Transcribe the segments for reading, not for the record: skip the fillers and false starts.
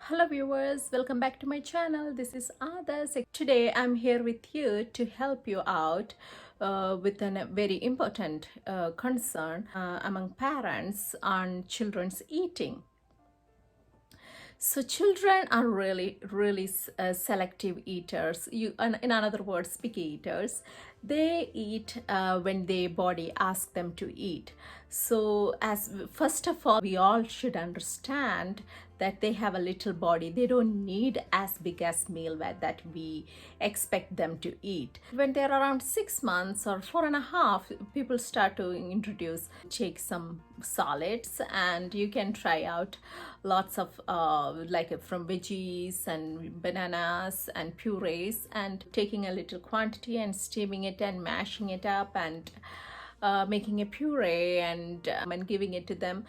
Hello viewers, welcome back to my channel. This is Adas. Today I'm here with you to help you out with a very important concern among parents on children's eating. So children are really selective eaters. In other words, picky eaters. They eat when their body asks them to eat. So as first of all, we all should understand that they have a little body. They don't need as big as meal that we expect them to eat. When they're around 6 months or 4.5, people start to introduce, take some solids, and you can try out lots of from veggies and bananas and purees, and taking a little quantity and steaming it and mashing it up and making a puree and giving it to them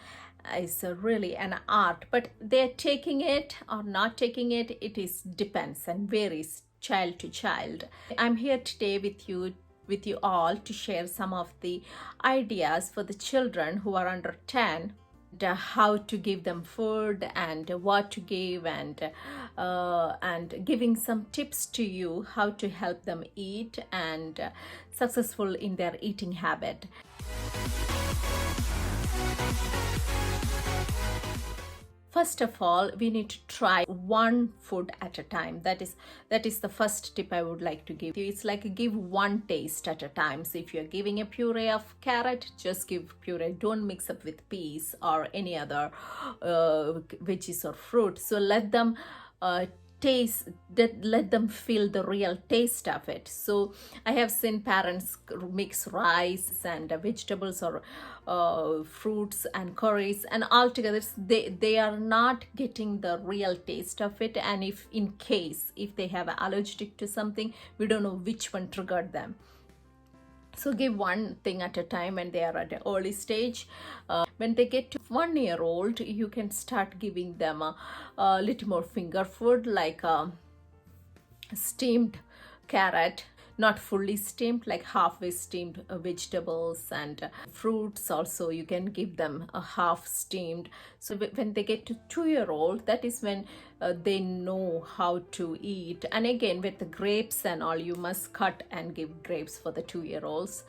is really an art. But they're taking it or not taking it, it is depends and varies child to child. I'm here today with you all to share some of the ideas for the children who are under 10, how to give them food and what to give, and giving some tips to you how to help them eat and successful in their eating habit. First of all, we need to try one food at a time. That is the first tip I would like to give you. It's like give one taste at a time. So if you're giving a puree of carrot, just give puree. Don't mix up with peas or any other veggies or fruit. So let them taste that, let them feel the real taste of it. So I have seen parents mix rice and vegetables or fruits and curries, and altogether they are not getting the real taste of it. And if they have allergic to something, we don't know which one triggered them. So give one thing at a time when they are at an early stage. When they get to 1 year old, you can start giving them a little more finger food, like steamed carrot, not fully steamed, like halfway steamed vegetables and fruits. Also you can give them a half steamed. So when they get to 2 year old, that is when they know how to eat. And again, with the grapes and all, you must cut and give grapes for the 2 year olds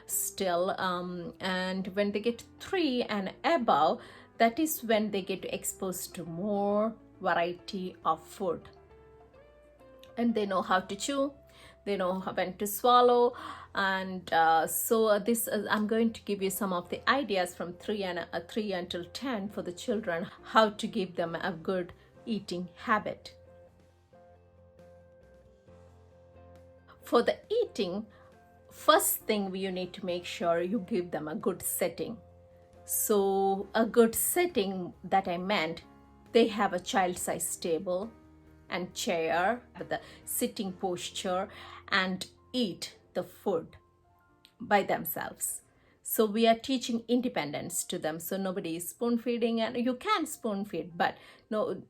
still. And when they get to 3 and above, that is when they get exposed to more variety of food, and they know how to chew, they know when to swallow. And I'm going to give you some of the ideas from 3 until 10 for the children, how to give them a good eating habit. For the eating, first thing you need to make sure you give them a good setting. So a good setting, that I meant, they have a child-sized table and chair with the sitting posture, and eat the food by themselves. So we are teaching independence to them. So nobody is spoon feeding, and you can spoon feed, but no,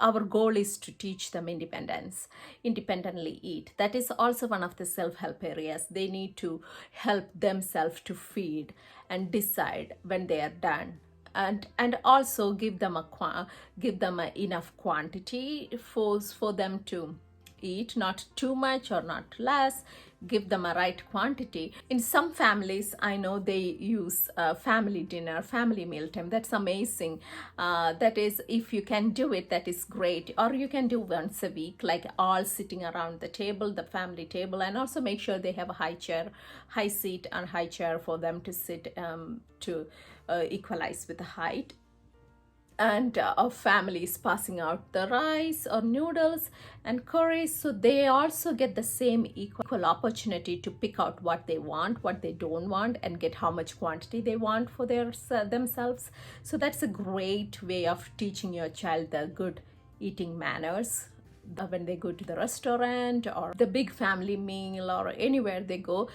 our goal is to teach them independently eat. That is also one of the self-help areas. They need to help themselves to feed and decide when they are done. And also give them enough quantity for them to eat, not too much or not less. Give them a right quantity. In some families, I know they use family dinner, family meal time. That's amazing. That is, if you can do it, that is great. Or you can do once a week, like all sitting around the table, the family table, and also make sure they have a high seat and high chair for them to sit, to equalize with the height. And our families passing out the rice or noodles and curries, so they also get the same equal opportunity to pick out what they want, what they don't want, and get how much quantity they want for themselves. So that's a great way of teaching your child the good eating manners. When they go to the restaurant or the big family meal or anywhere they go,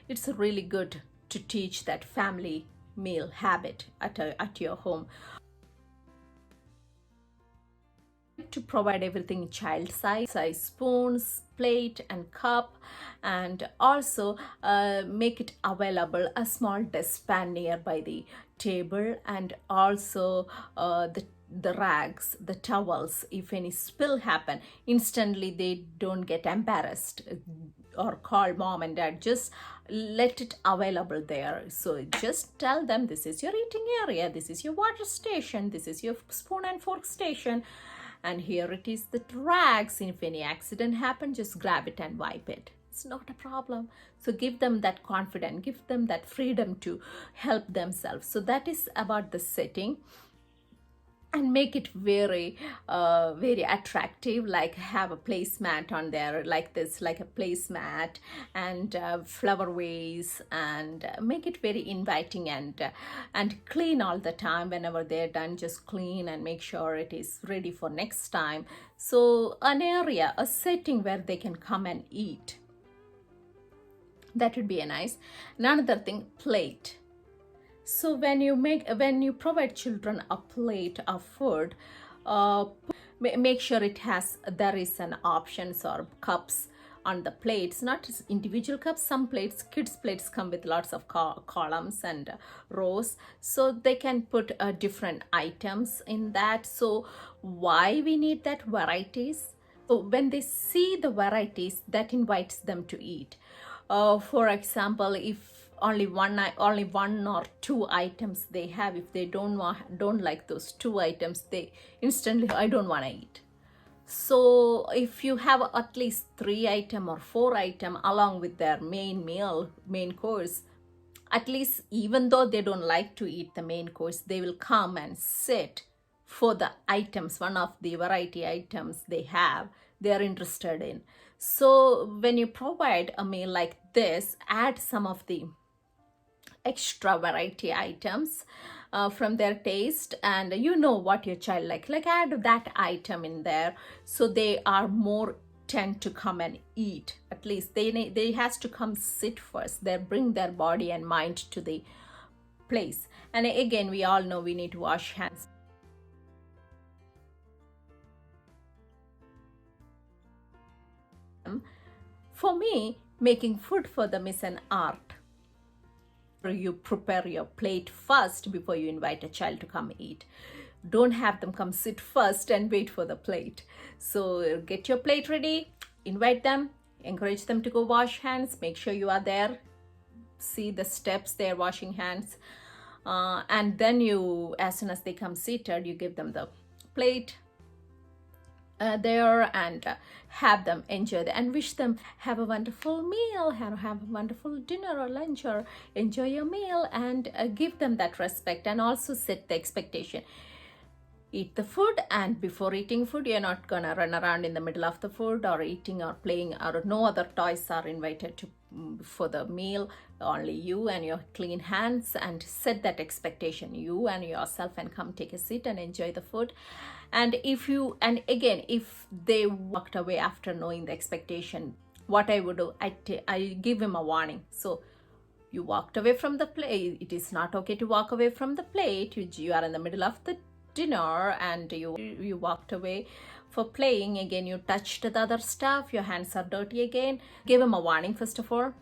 it's really good to teach that family meal habit at your home. To provide everything child size spoons, plate and cup, and also make it available a small dustpan nearby the table, and also the rags, the towels. If any spill happen, instantly they don't get embarrassed or call mom and dad. Just let it available there. So just tell them, this is your eating area, this is your water station, this is your spoon and fork station, and here it is the rags. If any accident happen, just grab it and wipe it. It's not a problem. So give them that confidence, give them that freedom to help themselves. So that is about the setting. And make it very very attractive, like have a placemat on there like this, like a placemat, and flower vase, and make it very inviting, and clean all the time. Whenever they're done, just clean and make sure it is ready for next time. So an area, a setting where they can come and eat, that would be a nice. Another thing, plate. So when you provide children a plate of food, make sure there is an options or cups on the plates, not just individual cups. Some plates, kids plates, come with lots of columns and rows, so they can put different items in that. So why we need that varieties? So when they see the varieties, that invites them to eat. For example, if only one or two items they have, if they don't like those two items, they instantly, I don't want to eat. So if you have at least 3 item or 4 item along with their main meal, main course, at least, even though they don't like to eat the main course, they will come and sit for the items, one of the variety items they have, they are interested in. So when you provide a meal like this, add some of the extra variety items from their taste, and you know what your child like add that item in there, so they are more tend to come and eat. At least they has to come sit first, they bring their body and mind to the place. And again, we all know we need to wash hands. For me, making food for them is an art. You prepare your plate first before you invite a child to come eat. Don't have them come sit first and wait for the plate. So get your plate ready, invite them, encourage them to go wash hands, make sure you are there, see the steps they're washing hands, and then you, as soon as they come seated, you give them the plate there, and have them enjoy it, and wish them have a wonderful meal, have a wonderful dinner or lunch, or enjoy your meal, and give them that respect, and also set the expectation. Eat the food, and before eating food, you're not gonna run around in the middle of the food or eating or playing, or no other toys are invited to for the meal, only you and your clean hands, and set that expectation, you and yourself, and come take a seat and enjoy the food. And if they walked away after knowing the expectation, what I would do, I give him a warning. So you walked away from the plate, it is not okay to walk away from the plate. You are in the middle of the dinner and you walked away for playing. Again, you touched the other stuff, your hands are dirty again. Give him a warning first of all,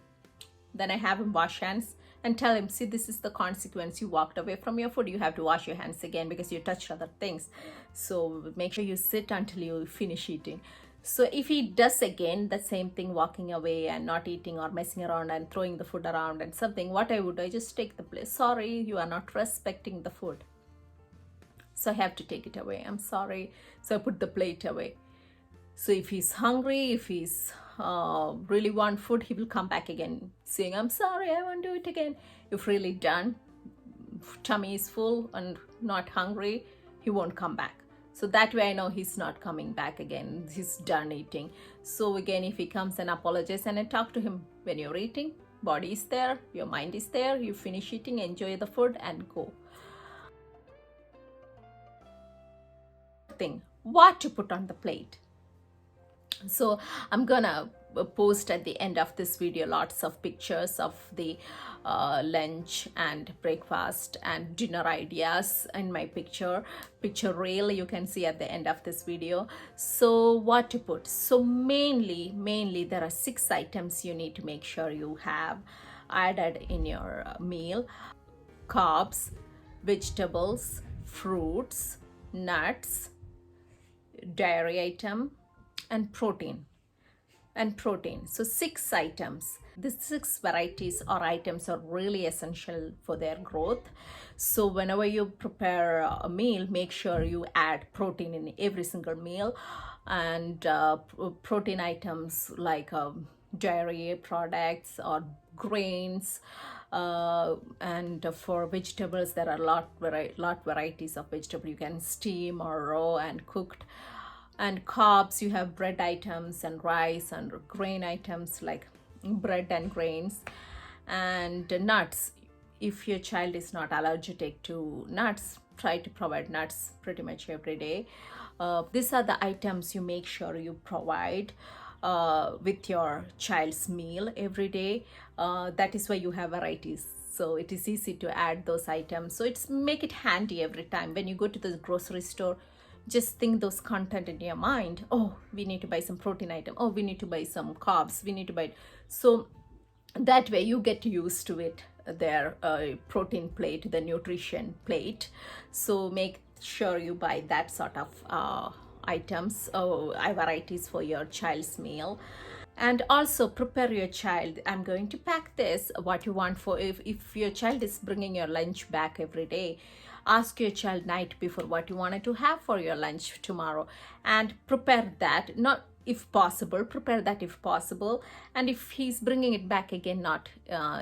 then I have him wash hands and tell him, see, this is the consequence, you walked away from your food, you have to wash your hands again because you touched other things. So make sure you sit until you finish eating. So if he does again the same thing, walking away and not eating or messing around and throwing the food around and something, what I would do, I just take the plate. Sorry, you are not respecting the food, so I have to take it away. I'm sorry. So I put the plate away. So if he's hungry, if he's really want food, he will come back again saying, I'm sorry, I won't do it again. If really done, tummy is full and not hungry, he won't come back. So that way I know he's not coming back again. He's done eating. So again, if he comes and apologizes, and I talk to him, when you're eating, body is there, your mind is there, you finish eating, enjoy the food and go. Thing, what to put on the plate. So I'm gonna post at the end of this video lots of pictures of the lunch and breakfast and dinner ideas in my picture reel, you can see at the end of this video. So what to put, so mainly there are 6 items you need to make sure you have added in your meal: carbs, vegetables, fruits, nuts, dairy item, and protein. So 6 items. These 6 varieties or items are really essential for their growth. So whenever you prepare a meal, make sure you add protein in every single meal. And protein items like dairy products or grains, and for vegetables there are lot varieties of vegetable you can steam or raw and cooked. And carbs, you have bread items and rice, and grain items like bread and grains. And nuts, if your child is not allergic to nuts, try to provide nuts pretty much every day. These are the items you make sure you provide with your child's meal every day. That is why you have varieties, so it is easy to add those items. So it's make it handy every time when you go to the grocery store. Just think those content in your mind. Oh, we need to buy some protein item. Oh, we need to buy some carbs. We need to buy. So that way you get used to it, their protein plate, the nutrition plate. So make sure you buy that sort of items, varieties for your child's meal. And also prepare your child. I'm going to pack this, what you want for, if your child is bringing your lunch back every day, ask your child night before what you wanted to have for your lunch tomorrow, and prepare that. Not if possible, prepare that if possible. And if he's bringing it back again not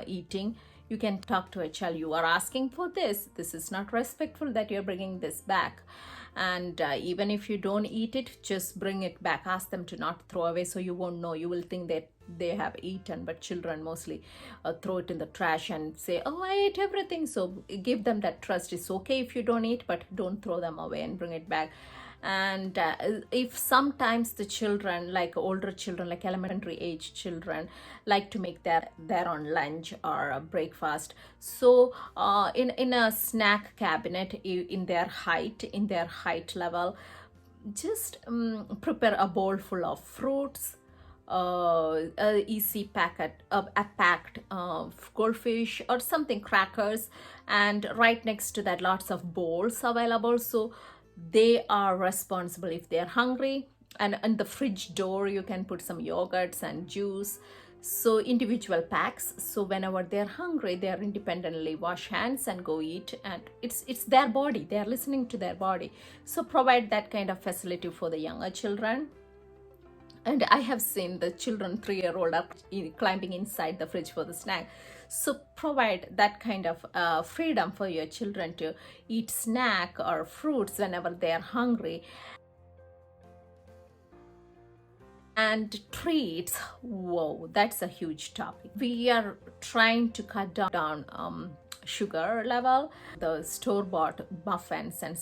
eating, you can talk to a child. You are asking for this is not respectful that you're bringing this back. And even if you don't eat it, just bring it back. Ask them to not throw away, so you won't know. You will think that they have eaten, but children mostly throw it in the trash and say, oh, I ate everything. So give them that trust. It's okay if you don't eat, but don't throw them away, and bring it back. And if sometimes the children, like older children, like elementary age children, like to make their own lunch or breakfast, so in a snack cabinet, in their height level, just prepare a bowl full of fruits, a easy packet of a packed goldfish or something, crackers, and right next to that lots of bowls available. So they are responsible if they're hungry. And in the fridge door you can put some yogurts and juice, so individual packs. So whenever they're hungry, they're independently wash hands and go eat. And it's their body, they're listening to their body. So provide that kind of facility for the younger children. And I have seen the children 3-year-old are climbing inside the fridge for the snack. So provide that kind of freedom for your children to eat snack or fruits whenever they are hungry. And treats, whoa, that's a huge topic. We are trying to cut down sugar level. The store-bought muffins and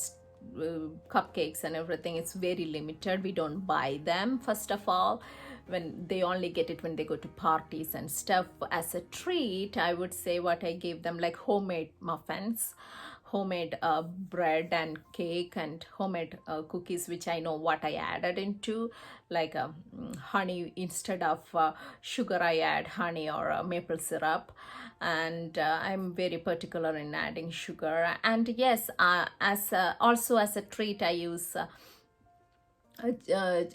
cupcakes and everything, it's very limited. We don't buy them, first of all. When they only get it when they go to parties and stuff. As a treat, I would say what I gave them, like homemade muffins, homemade bread and cake, and homemade cookies, which I know what I added into, like honey. Instead of sugar, I add honey or maple syrup. And I'm very particular in adding sugar. And yes, also as a treat, I use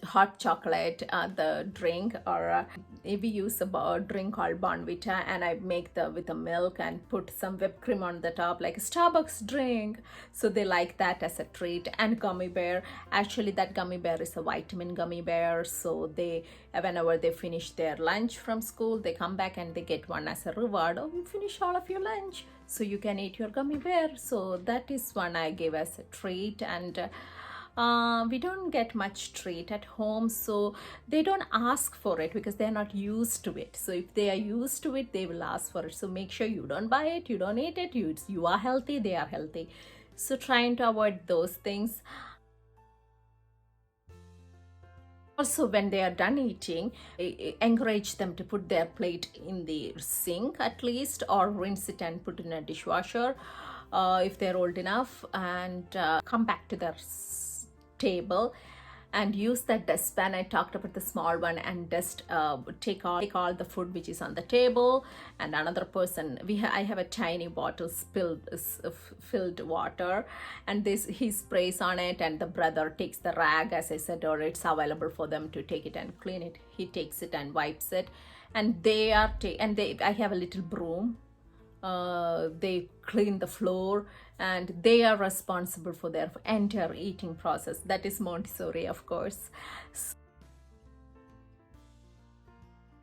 hot chocolate, the drink, or we use a drink called Bonvita, and I make with the milk and put some whipped cream on the top, like a Starbucks drink. So they like that as a treat. And gummy bear, actually that gummy bear is a vitamin gummy bear. So they, whenever they finish their lunch from school, they come back and they get one as a reward. Oh, you finish all of your lunch, so you can eat your gummy bear. So that is one I give as a treat. And we don't get much treat at home, so they don't ask for it because they're not used to it. So if they are used to it, they will ask for it. So make sure you don't buy it, you don't eat it. You are healthy, they are healthy. So trying to avoid those things. Also, when they are done eating, encourage them to put their plate in the sink at least, or rinse it and put it in a dishwasher if they're old enough, and come back to their table and use that dustpan. I talked about the small one, and just take all the food which is on the table. And another person, I have a tiny bottle filled water, and this he sprays on it, and the brother takes the rag, as I said, or it's available for them to take it and clean it. He takes it and wipes it, and I have a little broom. They clean the floor, and they are responsible for their entire eating process. That is Montessori, of course.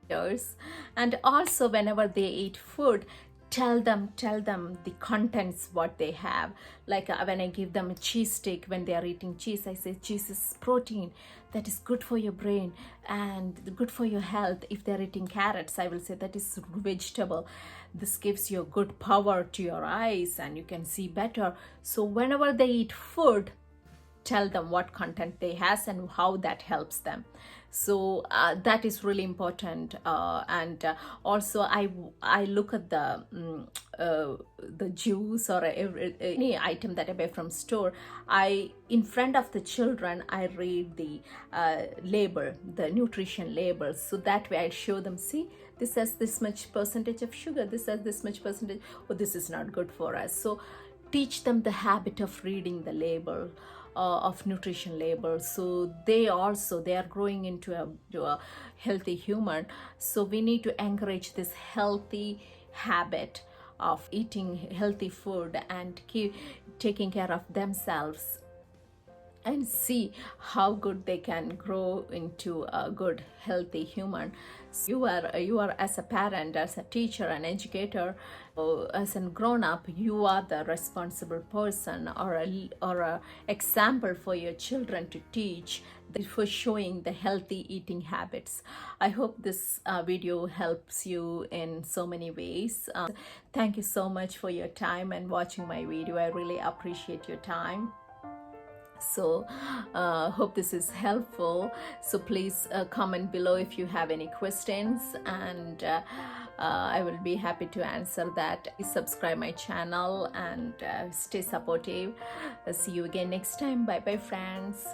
And also, whenever they eat food, tell them the contents, what they have. Like when I give them a cheese stick, when they are eating cheese, I say cheese is protein that is good for your brain and good for your health. If they're eating carrots, I will say that is vegetable, this gives you good power to your eyes and you can see better. So whenever they eat food, tell them what content they has and how that helps them. So that is really important. And also I look at the juice or any item that I buy from store. I, in front of the children, I read the label, the nutrition label, so that way I show them, see, this has this much percentage of sugar, this has this much percentage, oh, this is not good for us. So teach them the habit of reading the label, of nutrition labels, so they are growing into a healthy human. So we need to encourage this healthy habit of eating healthy food and keep taking care of themselves, and see how good they can grow into a good healthy human. So you are as a parent, as a teacher, an educator, as a grown up, you are the responsible person or a example for your children to teach, for showing the healthy eating habits. I hope this video helps you in so many ways. Thank you so much for your time and watching my video. I really appreciate your time. So hope this is helpful. So please comment below if you have any questions, and I will be happy to answer that. Please subscribe my channel and stay supportive. See you again next time. Bye bye, friends.